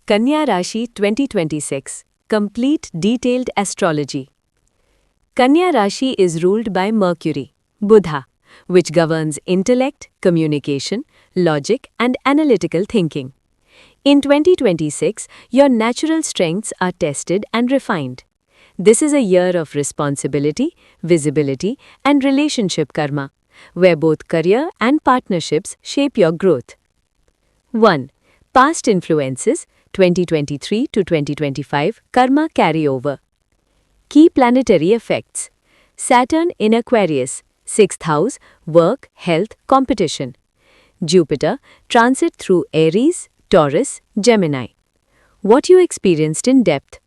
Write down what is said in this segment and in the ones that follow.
Kanya Rashi 2026 Complete Detailed Astrology. Kanya Rashi is ruled by Mercury, Buddha, which governs intellect, communication, logic, and analytical thinking. In 2026, your natural strengths are tested and refined. This is a year of responsibility, visibility, and relationship karma, where both career and partnerships shape your growth. 1. Past influences 2023 to 2025 Karma carryover. Key planetary effects. Saturn in Aquarius, 6th house, work, health, competition. Jupiter, transit through Aries, Taurus, Gemini. What you experienced in depth.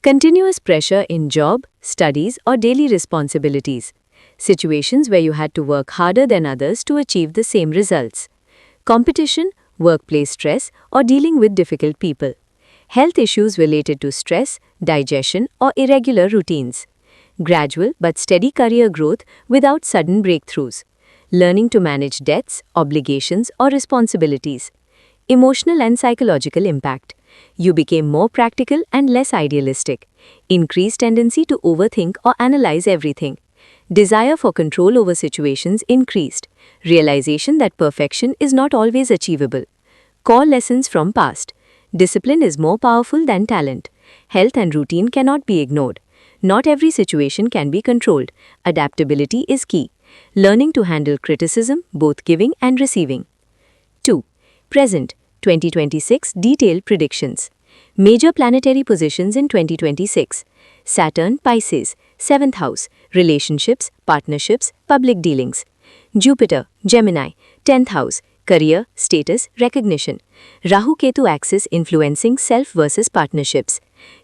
Continuous pressure in job, studies, or daily responsibilities. Situations where you had to work harder than others to achieve the same results. Competition, workplace stress, or dealing with difficult people. Health issues related to stress, digestion, or irregular routines. Gradual but steady career growth without sudden breakthroughs. Learning to manage debts, obligations, or responsibilities. Emotional and psychological impact. You became more practical and less idealistic. Increased tendency to overthink or analyze everything. Desire for control over situations increased. Realization that perfection is not always achievable. Core lessons from past. Discipline is more powerful than talent. Health and routine cannot be ignored. Not every situation can be controlled. Adaptability is key. Learning to handle criticism, both giving and receiving. 2. Present 2026 Detailed Predictions. Major planetary positions in 2026. Saturn, Pisces, 7th house, relationships, partnerships, public dealings. Jupiter, Gemini, 10th house, career, status, recognition. Rahu Ketu axis influencing self versus partnerships.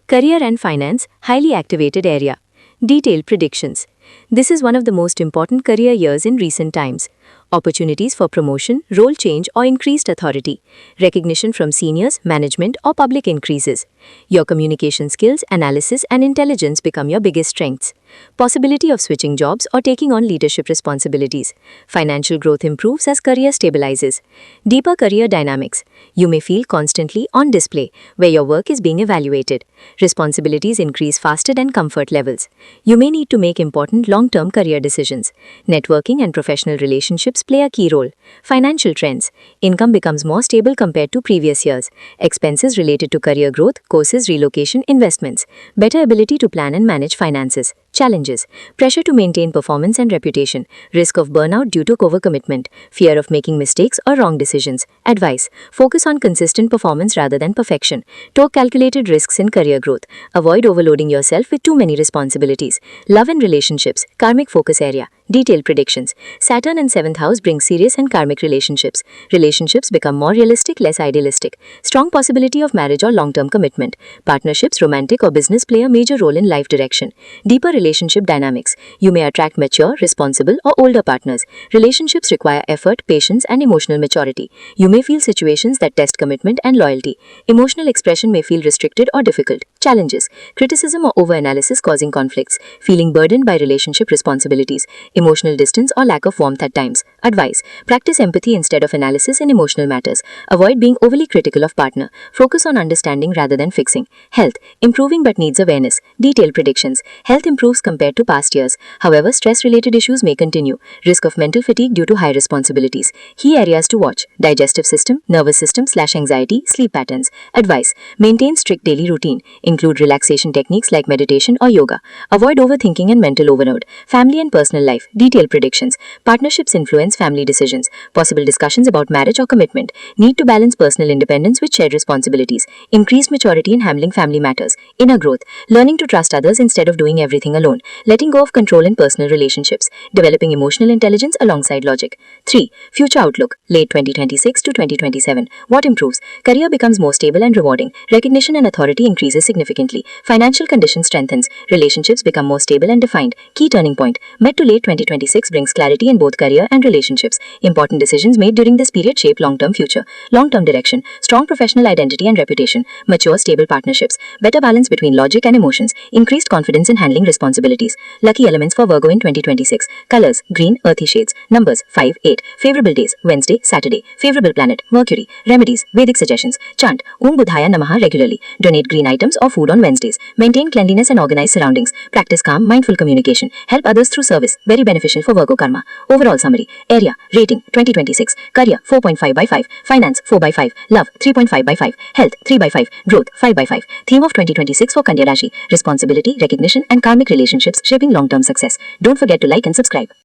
Career and finance, highly activated area. Detailed predictions. This is one of the most important career years in recent times. Opportunities for promotion, role change, or increased authority. Recognition from seniors, management, or public increases. Your communication skills, analysis, and intelligence become your biggest strengths. Possibility of switching jobs or taking on leadership responsibilities. Financial growth improves as career stabilizes. Deeper career dynamics. You may feel constantly on display, where your work is being evaluated. Responsibilities increase faster than comfort levels. You may need to make important long-term career decisions. Networking and professional relationships play a key role. Financial trends. Income becomes more stable compared to previous years. Expenses related to career growth, courses, relocation, investments. Better ability to plan and manage finances. Challenges. Pressure to maintain performance and reputation. Risk of burnout due to overcommitment. Fear of making mistakes or wrong decisions. Advice. Focus on consistent performance rather than perfection. Take calculated risks in career growth. Avoid overloading yourself with too many responsibilities. Love and relationships. Karmic focus area. Detailed predictions. Saturn in 7th house brings serious and karmic relationships. Relationships become more realistic, less idealistic. Strong possibility of marriage or long-term commitment. Partnerships, romantic or business play a major role in life direction. Deeper relationship dynamics. You may attract mature, responsible, or older partners. Relationships require effort, patience, and emotional maturity. You may feel situations that test commitment and loyalty. Emotional expression may feel restricted or difficult. Challenges. Criticism or overanalysis causing conflicts. Feeling burdened by relationship responsibilities. Emotional distance or lack of warmth at times. Advice. Practice empathy instead of analysis in emotional matters. Avoid being overly critical of partner. Focus on understanding rather than fixing. Health. Improving but needs awareness. Detailed predictions. Health improves compared to past years. However, stress-related issues may continue. Risk of mental fatigue due to high responsibilities. Key areas to watch. Digestive system, nervous system/anxiety, sleep patterns. Advice. Maintain strict daily routine. Include relaxation techniques like meditation or yoga. Avoid overthinking and mental overload. Family and personal life. Detailed predictions. Partnerships influence family decisions. Possible discussions about marriage or commitment. Need to balance personal independence with shared responsibilities. Increased maturity in handling family matters. Inner growth. Learning to trust others instead of doing everything alone. Letting go of control in personal relationships. Developing emotional intelligence alongside logic. 3. Future outlook. Late 2026 to 2027. What improves? Career becomes more stable and rewarding. Recognition and authority increases significantly. significantly. Financial condition strengthens. Relationships become more stable and defined. Key turning point. Mid to late 2026 brings clarity in both career and relationships. Important decisions made during this period shape long-term future. Long-term direction. Strong professional identity and reputation. Mature, stable partnerships. Better balance between logic and emotions. Increased confidence in handling responsibilities. Lucky elements for Virgo in 2026. Colors. Green, earthy shades. Numbers 5, 8. Favorable days. Wednesday, Saturday. Favorable planet. Mercury. Remedies. Vedic suggestions. Chant Om Budhaya Namaha regularly. Donate green items or food on Wednesdays. Maintain cleanliness and organized surroundings. Practice calm, mindful communication. Help others through service. Very beneficial for Virgo karma. Overall summary. Area. Rating 2026. Career 4.5 by 5. Finance 4 by 5. Love 3.5 by 5. Health 3 by 5. Growth 5 by 5. Theme of 2026 for Kanya Rashi. Responsibility, recognition and karmic relationships shaping long-term success. Don't forget to like and subscribe.